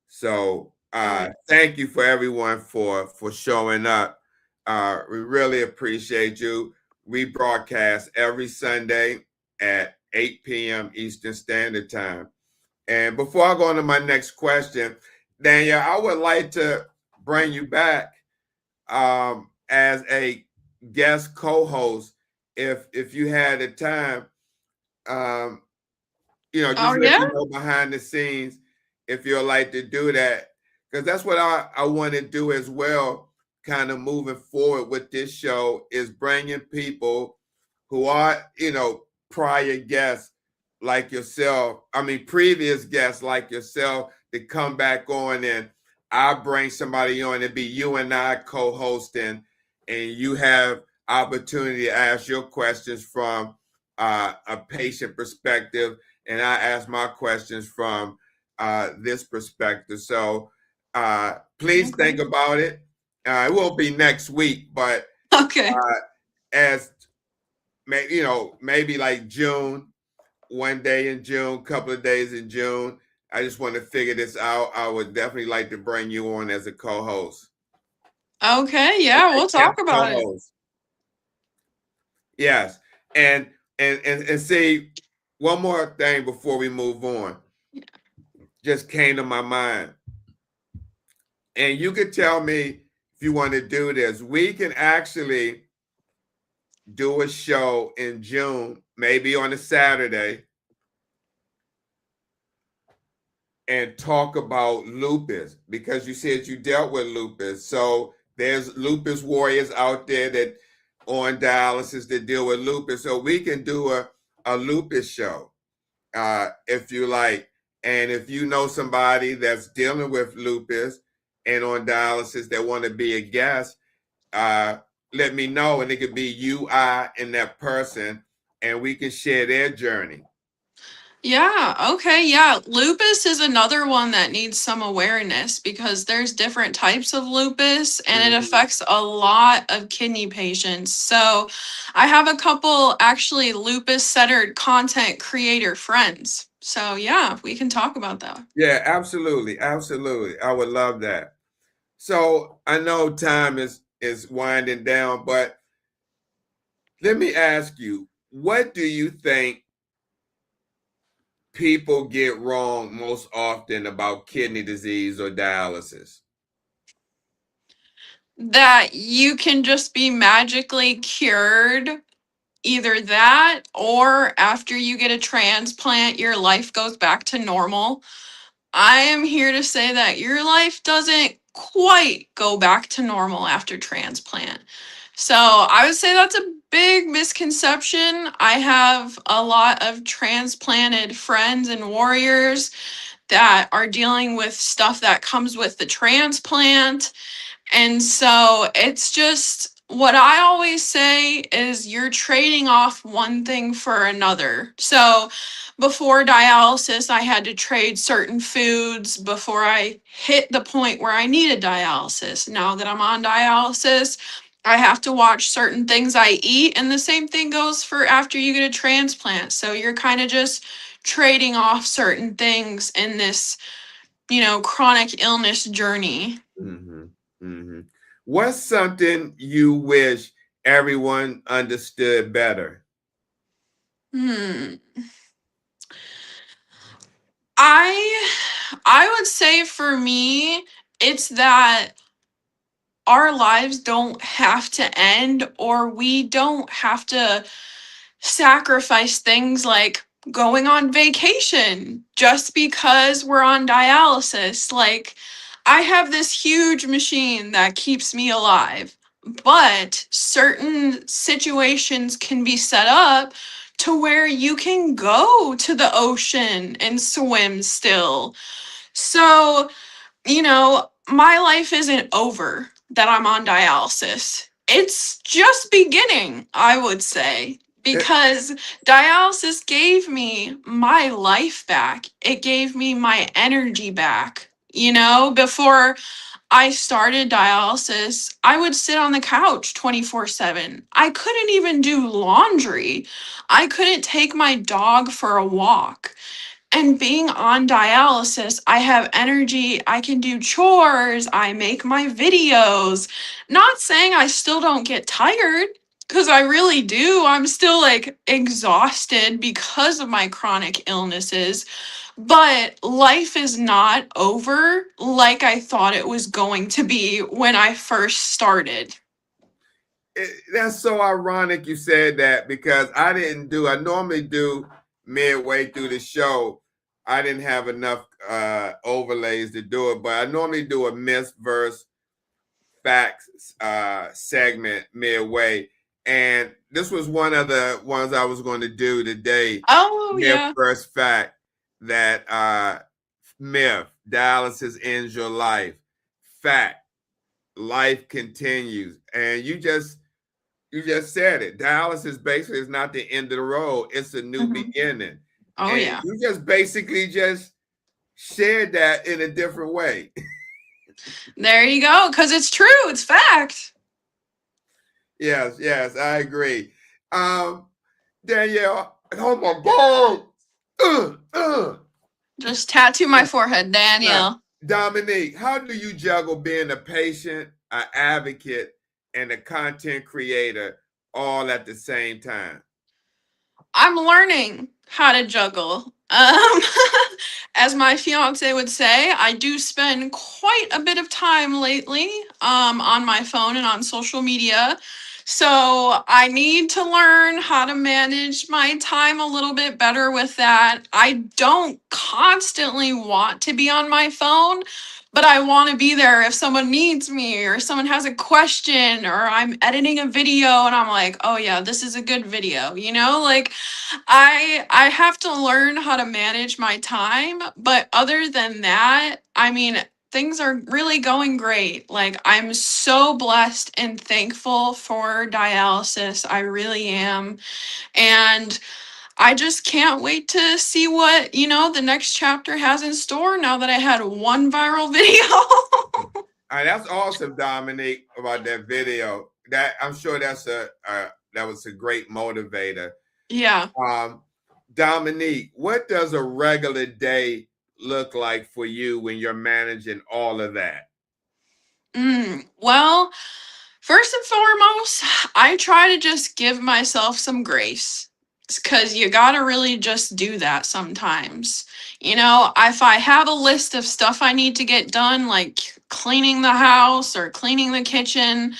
So thank you for everyone for showing up. We really appreciate you. We broadcast every Sunday at 8 p.m. Eastern Standard Time. And before I go on to my next question, Danielle, I would like to bring you back as a guest co-host if you had the time. Just Oh, let yeah. me know behind the scenes if you'd like to do that, because that's what I want to do as well, kind of moving forward with this show, is bringing people who are, prior guests like yourself, previous guests like yourself, to come back on, and I bring somebody on and be you and I co-hosting, and you have opportunity to ask your questions from a patient perspective, and I ask my questions from this perspective. So please Okay. think about it. It won't be next week, but Okay. as maybe like June, one day in June, couple of days in June. I just want to figure this out. I would definitely like to bring you on as a co-host. Okay, yeah, we'll Yes, talk about it. co-host. Yes, and see, one more thing before we move on. Just came to my mind, and you could tell me if you want to do this. We can actually do a show in June, maybe on a Saturday, and talk about lupus, because you said you dealt with lupus. So there's lupus warriors out there that on dialysis that deal with lupus. So we can do a lupus show if you like. And if you know somebody that's dealing with lupus and on dialysis that want to be a guest, let me know, and it could be you, I, and that person, and we can share their journey. Yeah, okay, yeah. Lupus is another one that needs some awareness because there's different types of lupus and it Mhm. affects a lot of kidney patients. So I have a couple actually lupus-centered content creator friends. So yeah, we can talk about that. Yeah, absolutely, absolutely. I would love that. So I know time is winding down, but let me ask you, what do you think people get wrong most often about kidney disease or dialysis? That you can just be magically cured. Either that or after you get a transplant, your life goes back to normal. I am here to say that your life doesn't quite go back to normal after transplant. So I would say that's a big misconception. I have a lot of transplanted friends and warriors that are dealing with stuff that comes with the transplant, and so it's just what I always say is you're trading off one thing for another. So before dialysis, I had to trade certain foods before I hit the point where I needed dialysis. Now that I'm on dialysis, I have to watch certain things I eat. And the same thing goes for after you get a transplant. So you're kind of just trading off certain things in this, chronic illness journey. Mm-hmm. Mm-hmm. What's something you wish everyone understood better? Hmm. I I would say for me, it's that our lives don't have to end or we don't have to sacrifice things like going on vacation just because we're on dialysis. Like, I have this huge machine that keeps me alive, but certain situations can be set up to where you can go to the ocean and swim still. So, my life isn't over that I'm on dialysis. It's just beginning, I would say, Eh, because dialysis gave me my life back. It gave me my energy back. Before I started dialysis, I would sit on the couch 24/7. I couldn't even do laundry. I couldn't take my dog for a walk. And being on dialysis, I have energy. I can do chores. I make my videos. Not saying I still don't get tired, because I really do. I'm still like exhausted because of my chronic illnesses. But life is not over like I thought it was going to be when I first started. that's so ironic you said that, because I normally do midway through the show. I didn't have enough overlays to do it, but I normally do a myth versus facts segment midway. And this was one of the ones I was going to do today. Oh, Myth yeah. versus fact, that myth, dialysis ends your life. Fact, life continues. And you just said it. Dialysis basically is not the end of the road. It's a new Mhm. beginning. Oh, And yeah. you just basically just shared that in a different way. There you go. Because it's true. It's fact. Yes, yes, I agree. Danielle, oh my God. Just tattoo my forehead, Now, Danielle. Dominique, how do you juggle being a patient, an advocate, and a content creator all at the same time? I'm learning how to juggle. As my fiance would say, I do spend quite a bit of time lately on my phone and on social media. So I need to learn how to manage my time a little bit better with that. I don't constantly want to be on my phone, but I want to be there if someone needs me or someone has a question or I'm editing a video and I'm like, oh yeah, this is a good video, like I have to learn how to manage my time, but other than that, I mean, things are really going great. Like I'm so blessed and thankful for dialysis. I really am. And I just can't wait to see what, the next chapter has in store now that I had one viral video. That's awesome, Dominique, about that video. That I'm sure that was a great motivator. Yeah. Dominique, what does a regular day look like for you when you're managing all of that? Well, first and foremost, I try to just give myself some grace because you gotta really just do that sometimes. If I have a list of stuff I need to get done, like cleaning the house or cleaning the kitchen,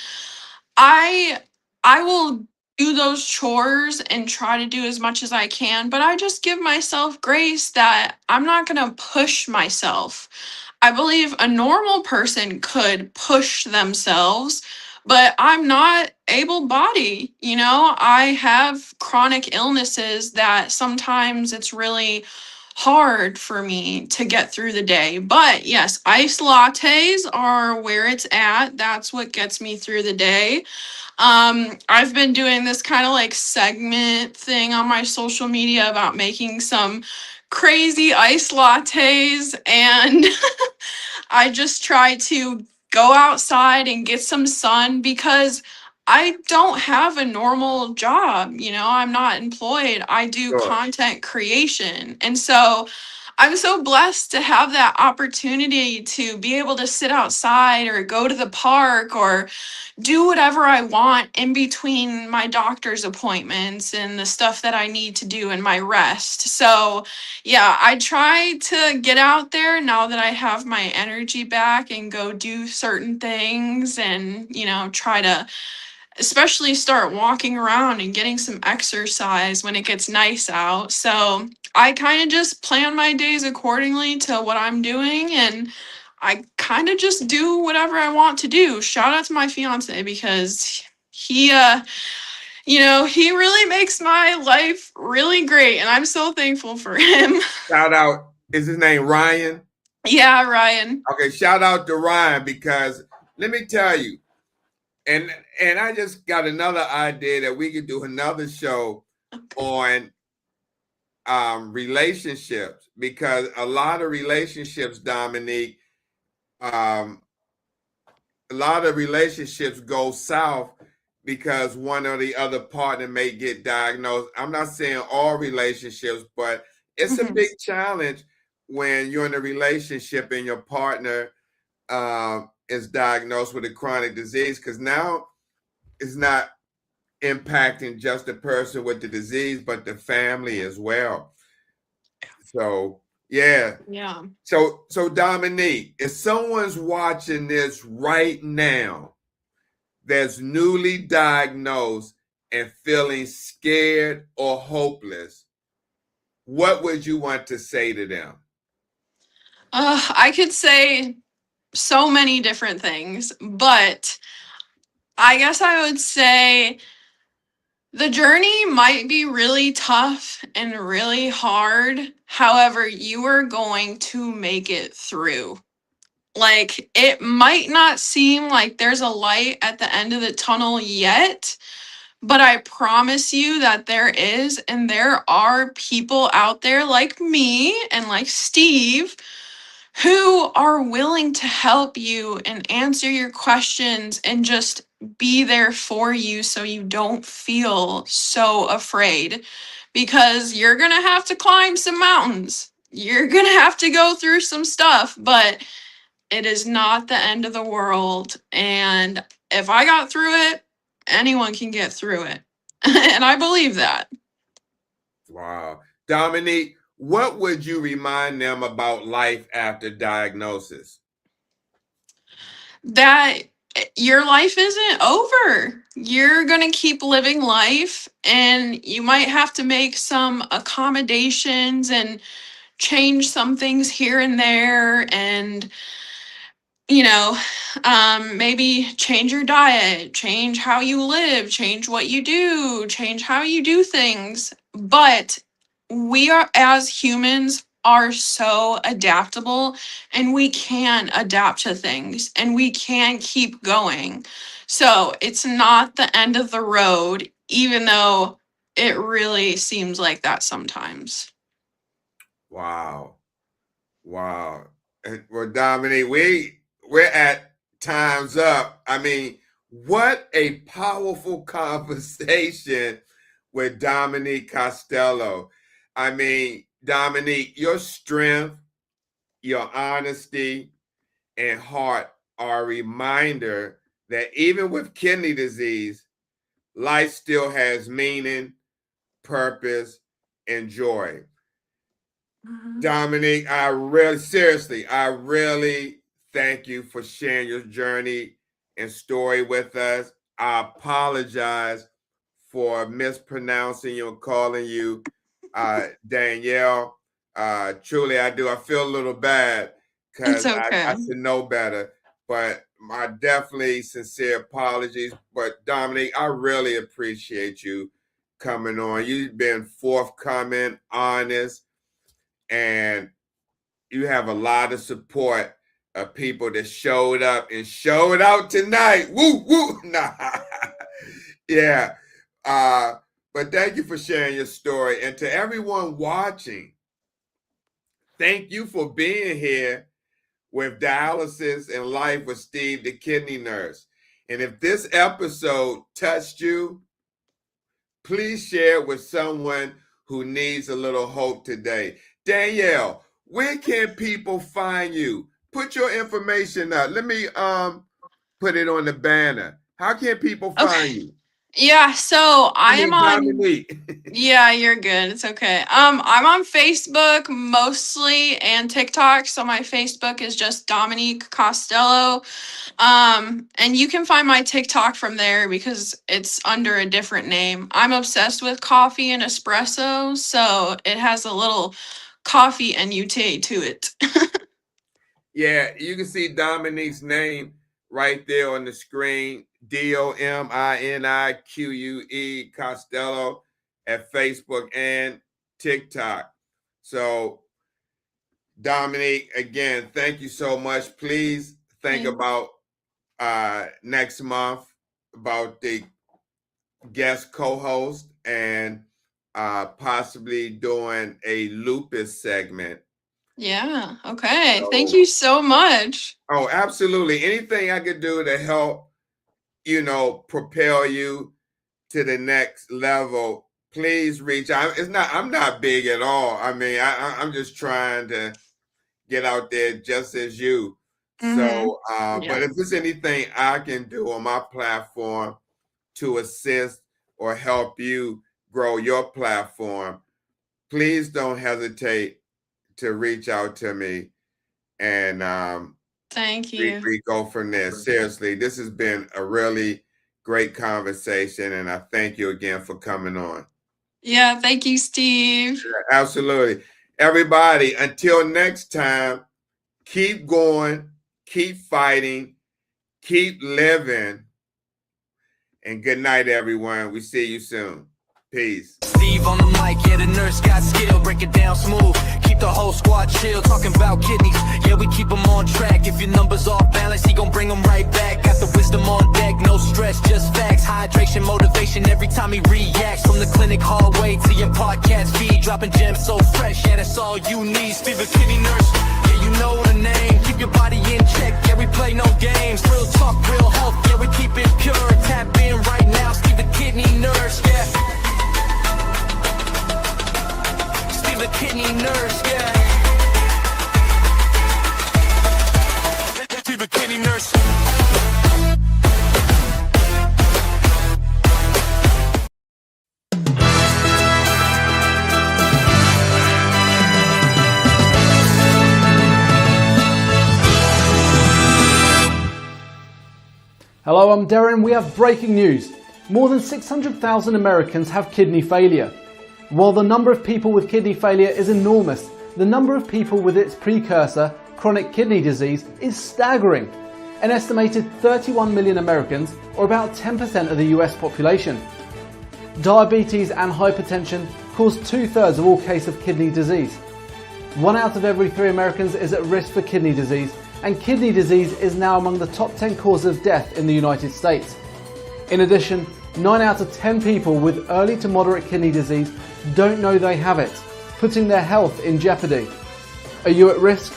I I will do those chores and try to do as much as I can, but I just give myself grace that I'm not going to push myself. I believe a normal person could push themselves, but I'm not able body, I have chronic illnesses that sometimes it's really hard for me to get through the day. But yes, iced lattes are where it's at. That's what gets me through the day. I've been doing this kind of like segment thing on my social media about making some crazy iced lattes, and I just try to go outside and get some sun because I don't have a normal job. I'm not employed. I do Sure. content creation. And so I'm so blessed to have that opportunity to be able to sit outside or go to the park or do whatever I want in between my doctor's appointments and the stuff that I need to do in my rest. So, yeah, I try to get out there now that I have my energy back and go do certain things and, try to especially start walking around and getting some exercise when it gets nice out. So I kind of just plan my days accordingly to what I'm doing, and I kind of just do whatever I want to do. Shout out to my fiance because he really makes my life really great and I'm so thankful for him. Shout out, is his name Ryan? Yeah, Ryan. Okay, shout out to Ryan because let me tell you, and I just got another idea that we could do another show on relationships, because a lot of relationships, Dominique, a lot of relationships go south because one or the other partner may get diagnosed. I'm not saying all relationships, but it's a big challenge when you're in a relationship and your partner is diagnosed with a chronic disease, because now it's not impacting just the person with the disease, but the family as well. So, yeah. Yeah. So Dominique, if someone's watching this right now that's newly diagnosed and feeling scared or hopeless, what would you want to say to them? I could say so many different things, but I guess I would say the journey might be really tough and really hard. However, you are going to make it through. Like, it might not seem like there's a light at the end of the tunnel yet, But I promise you that there is, and there are people out there like me and like Steve who are willing to help you and answer your questions and just be there for you so you don't feel so afraid, because you're going to have to climb some mountains. You're going to have to go through some stuff, but it is not the end of the world. And if I got through it, anyone can get through it. And I believe that. Wow. Dominique, what would you remind them about life after diagnosis? That your life isn't over. You're going to keep living life, and you might have to make some accommodations and change some things here and there, and maybe change your diet, change how you live, change what you do, change how you do things. But we are, as humans, are so adaptable, and we can adapt to things and we can keep going. So it's not the end of the road, even though it really seems like that sometimes. Wow. Wow. Well, Dominique, we're at time's up. I mean, what a powerful conversation with Dominique Costello. I mean, Dominique, your strength, your honesty, and heart are a reminder that even with kidney disease, life still has meaning, purpose, and joy. Dominique, I really thank you for sharing your journey and story with us. I apologize for mispronouncing you and calling you Danielle. Truly, I do. I feel a little bad It's because I okay. should know better. But my definitely sincere apologies. But Dominique, I really appreciate you coming on. You've been forthcoming, honest, and you have a lot of support of people that showed up and showed out tonight. Woo, woo. Nah. Yeah. But thank you for sharing your story. And to everyone watching, thank you for being here with Dialysis and Life with Steve, the kidney nurse. And if this episode touched you, please share it with someone who needs a little hope today. Danielle, where can people find you? Put your information up. Let me put it on the banner. How can people find Okay. you? Yeah, so I I am mean, on. Dominique. Yeah, you're good. It's okay. I'm on Facebook mostly and TikTok. So my Facebook is just Dominique Costello. And you can find my TikTok from there because it's under a different name. I'm obsessed with coffee and espresso, so it has a little coffee NUT to it. Yeah, you can see Dominique's name right there on the screen. Dominique Costello at Facebook and TikTok. So, Dominique, again, thank you so much. Please think Thank- about next month about the guest co-host and possibly doing a lupus segment. Yeah, okay. Thank So, you so much. oh, absolutely. Anything I could do to help, propel you to the next level, please reach out. I'm not big at all. I mean, I'm just trying to get out there just as you. Mm-hmm. So, Yeah. but if there's anything I can do on my platform to assist or help you grow your platform, please don't hesitate to reach out to me. And Thank we, you. we go from there. Seriously, this has been a really great conversation, and I thank you again for coming on. Yeah, thank you, Steve. Absolutely. Everybody, until next time, keep going, keep fighting, keep living, and good night, everyone. We see you soon. Peace. Steve on the mic, yeah, the nurse got skill, break it down smooth, keep the whole squad chill, talking about kidneys, yeah, we keep them on track, if your numbers off balance, he gon' bring them right back, got the wisdom on deck, no stress, just facts, hydration, motivation, every time he reacts, from the clinic hallway to your podcast feed, dropping gems so fresh, yeah, that's all you need, Stevethekidneynurse, yeah, you know the name, keep your body in check, yeah, we play no games, real talk, real health, yeah, we keep it pure, tap in right now, Stevethekidneynurse, yeah. The kidney nurse, yeah. The kidney nurse. Hello, I'm Darren. We have breaking news. More than 600,000 Americans have kidney failure. While the number of people with kidney failure is enormous, the number of people with its precursor, chronic kidney disease, is staggering. An estimated 31 million Americans, or about 10% of the US population. Diabetes and hypertension cause 2/3 of all cases of kidney disease. 1 out of every 3 Americans is at risk for kidney disease, and kidney disease is now among the top 10 causes of death in the United States. In addition, 9 out of 10 people with early to moderate kidney disease don't know they have it, putting their health in jeopardy. Are you at risk?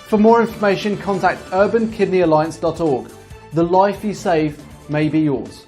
For more information, contact urbankidneyalliance.org. The life you save may be yours.